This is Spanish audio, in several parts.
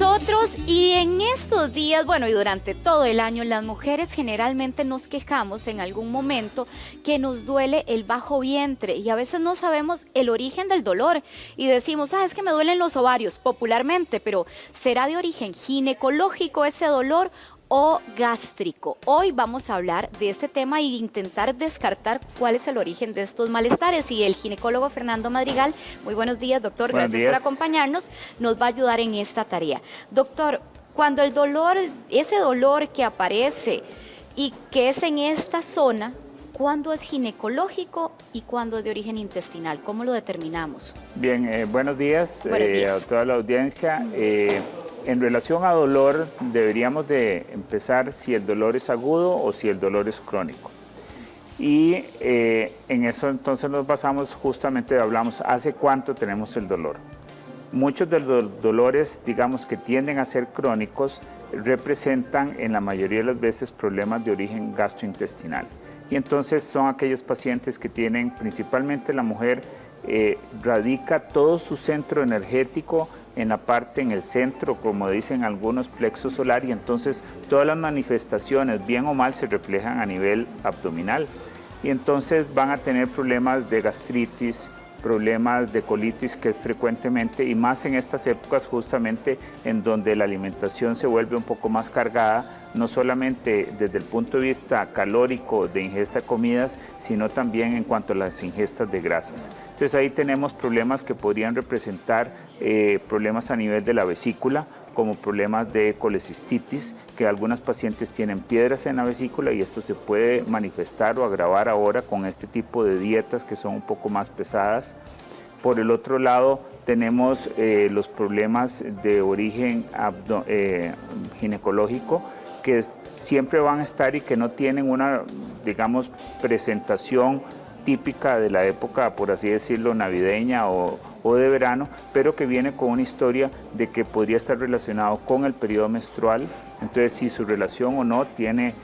nosotros y en estos días, bueno, y durante todo el año, las mujeres generalmente nos quejamos en algún momento que nos duele el bajo vientre y a veces no sabemos el origen del dolor y decimos, es que me duelen los ovarios popularmente, pero ¿será de origen ginecológico ese dolor o gástrico? Hoy vamos a hablar de este tema e intentar descartar cuál es el origen de estos malestares. Y el ginecólogo Fernando Madrigal, muy buenos días, doctor, gracias por acompañarnos, nos va a ayudar en esta tarea. Doctor, cuando el dolor, ese dolor que aparece y que es en esta zona, ¿cuándo es ginecológico y cuándo es de origen intestinal? ¿Cómo lo determinamos? Bien, buenos días. A toda la audiencia. En relación a dolor, deberíamos de empezar si el dolor es agudo o si el dolor es crónico. Y en eso entonces nos basamos, justamente hablamos, ¿hace cuánto tenemos el dolor? Muchos de los dolores, digamos, que tienden a ser crónicos, representan en la mayoría de las veces problemas de origen gastrointestinal. Y entonces son aquellos pacientes que tienen, principalmente la mujer, radica todo su centro energético en el centro, como dicen algunos, plexo solar, y entonces todas las manifestaciones, bien o mal, se reflejan a nivel abdominal. Y entonces van a tener problemas de gastritis, problemas de colitis, que es frecuentemente, y más en estas épocas justamente en donde la alimentación se vuelve un poco más cargada, no solamente desde el punto de vista calórico de ingesta de comidas, sino también en cuanto a las ingestas de grasas. Entonces ahí tenemos problemas que podrían representar problemas a nivel de la vesícula, como problemas de colecistitis, que algunas pacientes tienen piedras en la vesícula y esto se puede manifestar o agravar ahora con este tipo de dietas que son un poco más pesadas. Por el otro lado, tenemos los problemas de origen ginecológico, que siempre van a estar y que no tienen una, digamos, presentación típica de la época, por así decirlo, navideña o de verano, pero que viene con una historia de que podría estar relacionado con el periodo menstrual. Entonces, si su relación o no tiene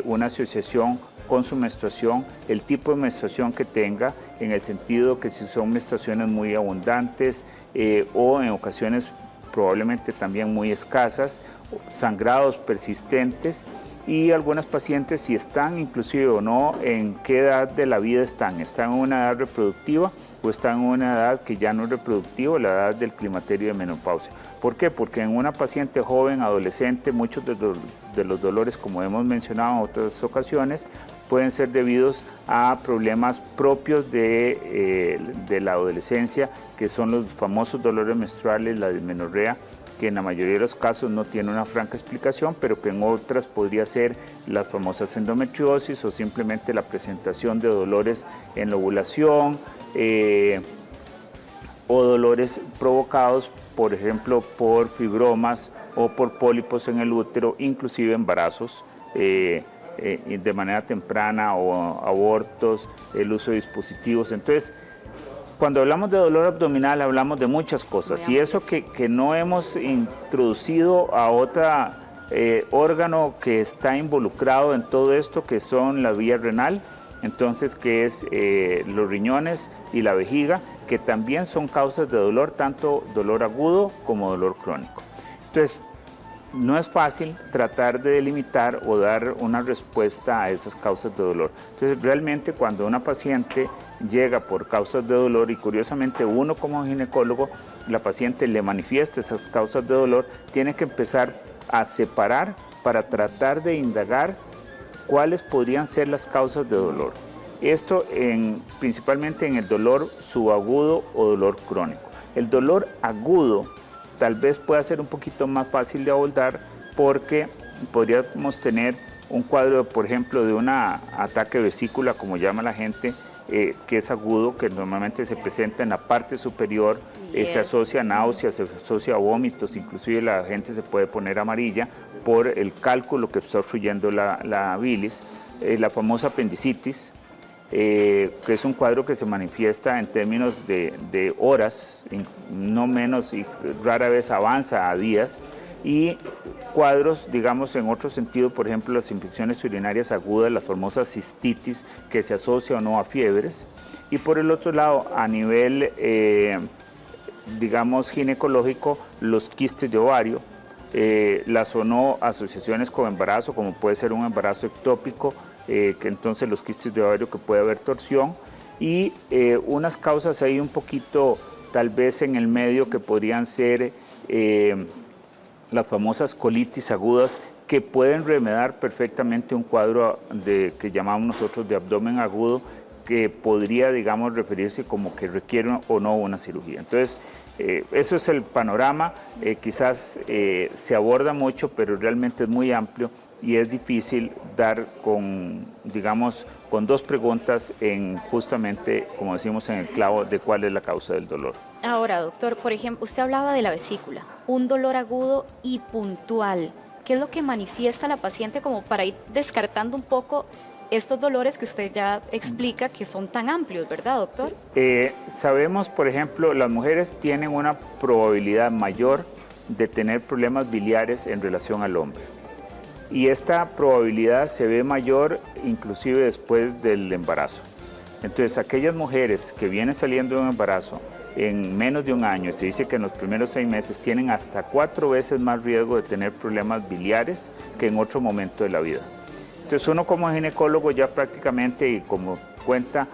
una asociación con su menstruación, el tipo de menstruación que tenga, en el sentido que si son menstruaciones muy abundantes o en ocasiones probablemente también muy escasas, sangrados persistentes, y algunas pacientes si están inclusive o no, en qué edad de la vida están en una edad reproductiva o están en una edad que ya no es reproductiva, la edad del climaterio de menopausia. ¿Por qué? Porque en una paciente joven, adolescente, muchos de los dolores, como hemos mencionado en otras ocasiones, pueden ser debidos a problemas propios de la adolescencia, que son los famosos dolores menstruales, la dismenorrea, que en la mayoría de los casos no tiene una franca explicación, pero que en otras podría ser las famosas endometriosis o simplemente la presentación de dolores en la ovulación o dolores provocados, por ejemplo, por fibromas o por pólipos en el útero, inclusive embarazos de manera temprana o abortos, el uso de dispositivos. Entonces, cuando hablamos de dolor abdominal hablamos de muchas cosas y eso que no hemos introducido a otro órgano que está involucrado en todo esto, que son la vía renal, entonces que es los riñones y la vejiga, que también son causas de dolor, tanto dolor agudo como dolor crónico. Entonces, no es fácil tratar de delimitar o dar una respuesta a esas causas de dolor. Entonces, realmente cuando una paciente llega por causas de dolor y curiosamente uno como ginecólogo, la paciente le manifiesta esas causas de dolor, tiene que empezar a separar para tratar de indagar cuáles podrían ser las causas de dolor. Esto principalmente en el dolor subagudo o dolor crónico. El dolor agudo tal vez pueda ser un poquito más fácil de abordar porque podríamos tener un cuadro, por ejemplo, de un ataque de vesícula, como llama la gente, que es agudo, que normalmente se presenta en la parte superior, se asocia a náuseas, se asocia a vómitos, inclusive la gente se puede poner amarilla por el cálculo que está obstruyendo la bilis, la famosa apendicitis, que es un cuadro que se manifiesta en términos de horas, no menos, y rara vez avanza a días, y cuadros, digamos, en otro sentido, por ejemplo, las infecciones urinarias agudas, las famosas cistitis, que se asocia o no a fiebres, y por el otro lado, a nivel digamos, ginecológico, los quistes de ovario, las o no asociaciones con embarazo, como puede ser un embarazo ectópico, que entonces los quistes de ovario que puede haber torsión, y unas causas ahí un poquito tal vez en el medio que podrían ser las famosas colitis agudas, que pueden remediar perfectamente un cuadro que llamamos nosotros de abdomen agudo, que podría, digamos, referirse como que requiere o no una cirugía. Entonces, eso es el panorama. Quizás se aborda mucho, pero realmente es muy amplio y es difícil dar con, digamos, con dos preguntas en justamente, como decimos, en el clavo de cuál es la causa del dolor. Ahora, doctor, por ejemplo, usted hablaba de la vesícula, un dolor agudo y puntual. ¿Qué es lo que manifiesta la paciente como para ir descartando un poco estos dolores que usted ya explica que son tan amplios, ¿verdad, doctor? Sabemos, por ejemplo, las mujeres tienen una probabilidad mayor de tener problemas biliares en relación al hombre. Y esta probabilidad se ve mayor inclusive después del embarazo. Entonces, aquellas mujeres que vienen saliendo de un embarazo en menos de un año, se dice que en los primeros 6 meses tienen hasta 4 veces más riesgo de tener problemas biliares que en otro momento de la vida. Entonces uno como ginecólogo ya prácticamente, y como cuenta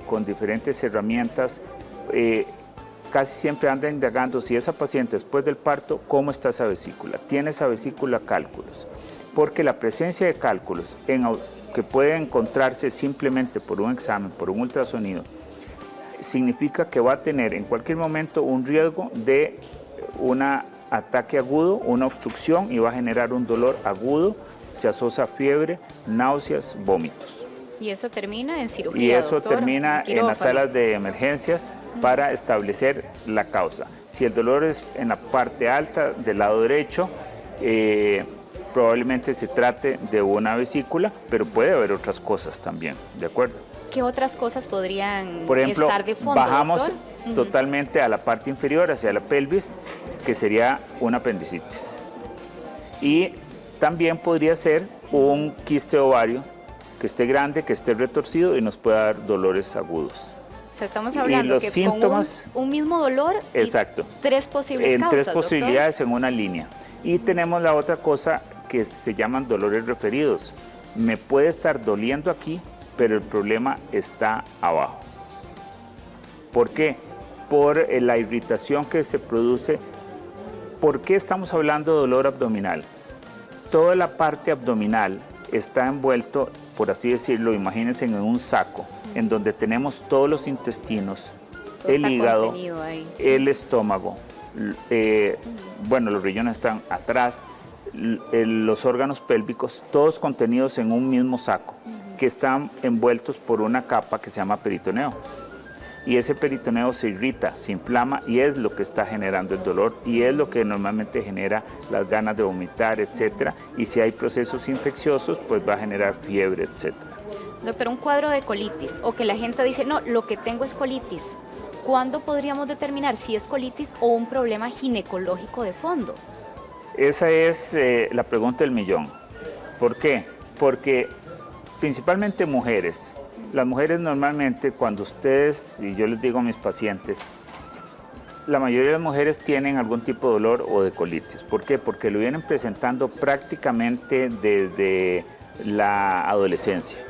con diferentes herramientas, casi siempre anda indagando si esa paciente después del parto, ¿cómo está esa vesícula? ¿Tiene esa vesícula cálculos? Porque la presencia de cálculos que puede encontrarse simplemente por un examen, por un ultrasonido, significa que va a tener en cualquier momento un riesgo de un ataque agudo, una obstrucción, y va a generar un dolor agudo, se asocia a fiebre, náuseas, vómitos. Y eso termina en cirugía, Y eso doctor, termina en las salas de emergencias para establecer la causa. Si el dolor es en la parte alta del lado derecho, probablemente se trate de una vesícula, pero puede haber otras cosas también, ¿de acuerdo? ¿Qué otras cosas podrían Por ejemplo, estar de fondo, bajamos doctor? totalmente a la parte inferior, hacia la pelvis, que sería una apendicitis. Y también podría ser un quiste ovario que esté grande, que esté retorcido y nos pueda dar dolores agudos. O sea, estamos hablando los que síntomas, con un mismo dolor, exacto, y 3 posibles en causas, 3 posibilidades, doctor, en una línea. Y tenemos la otra cosa que se llaman dolores referidos. Me puede estar doliendo aquí, pero el problema está abajo. ¿Por qué? Por la irritación que se produce. ¿Por qué estamos hablando de dolor abdominal? Toda la parte abdominal está envuelto, por así decirlo, imagínense en un saco, en donde tenemos todos los intestinos, todo el hígado, el estómago, bueno, los riñones están atrás, los órganos pélvicos, todos contenidos en un mismo saco, que están envueltos por una capa que se llama peritoneo. Y ese peritoneo se irrita, se inflama, y es lo que está generando el dolor, y es lo que normalmente genera las ganas de vomitar, etcétera. Y si hay procesos infecciosos, pues va a generar fiebre, etcétera. Doctor, un cuadro de colitis, o que la gente dice, no, lo que tengo es colitis. ¿Cuándo podríamos determinar si es colitis o un problema ginecológico de fondo? Esa es la pregunta del millón. ¿Por qué? Porque principalmente mujeres. Las mujeres normalmente, cuando ustedes, y yo les digo a mis pacientes, la mayoría de las mujeres tienen algún tipo de dolor o de colitis. ¿Por qué? Porque lo vienen presentando prácticamente desde la adolescencia.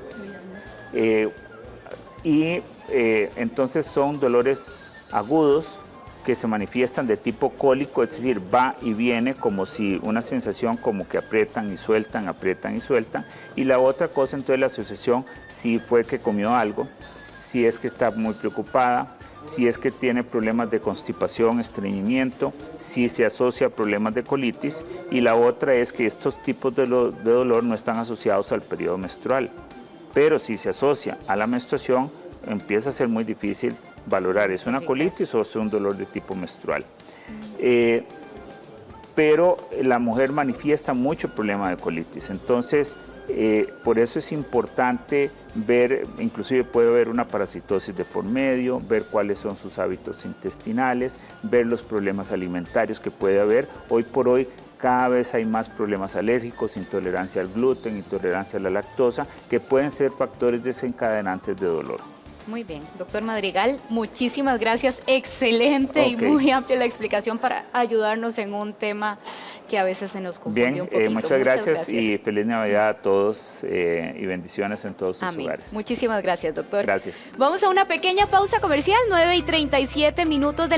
Entonces son dolores agudos que se manifiestan de tipo cólico, es decir, va y viene como si una sensación como que aprietan y sueltan, y la otra cosa entonces la asociación, si fue que comió algo, si es que está muy preocupada, si es que tiene problemas de constipación, estreñimiento, si se asocia a problemas de colitis, y la otra es que estos tipos de dolor no están asociados al periodo menstrual, pero si se asocia a la menstruación, empieza a ser muy difícil valorar, ¿es una colitis o es un dolor de tipo menstrual? Pero la mujer manifiesta mucho problema de colitis, entonces por eso es importante ver, inclusive puede haber una parasitosis de por medio, ver cuáles son sus hábitos intestinales, ver los problemas alimentarios que puede haber. Hoy por hoy cada vez hay más problemas alérgicos, intolerancia al gluten, intolerancia a la lactosa, que pueden ser factores desencadenantes de dolor. Muy bien, doctor Madrigal, muchísimas gracias. Excelente y Ok. muy amplia la explicación para ayudarnos en un tema que a veces se nos confunde Bien, un poquito. muchas gracias y feliz Navidad a todos y bendiciones en todos sus Amén. hogares. Muchísimas gracias, doctor. Gracias. Vamos a una pequeña pausa comercial, 9:37 de la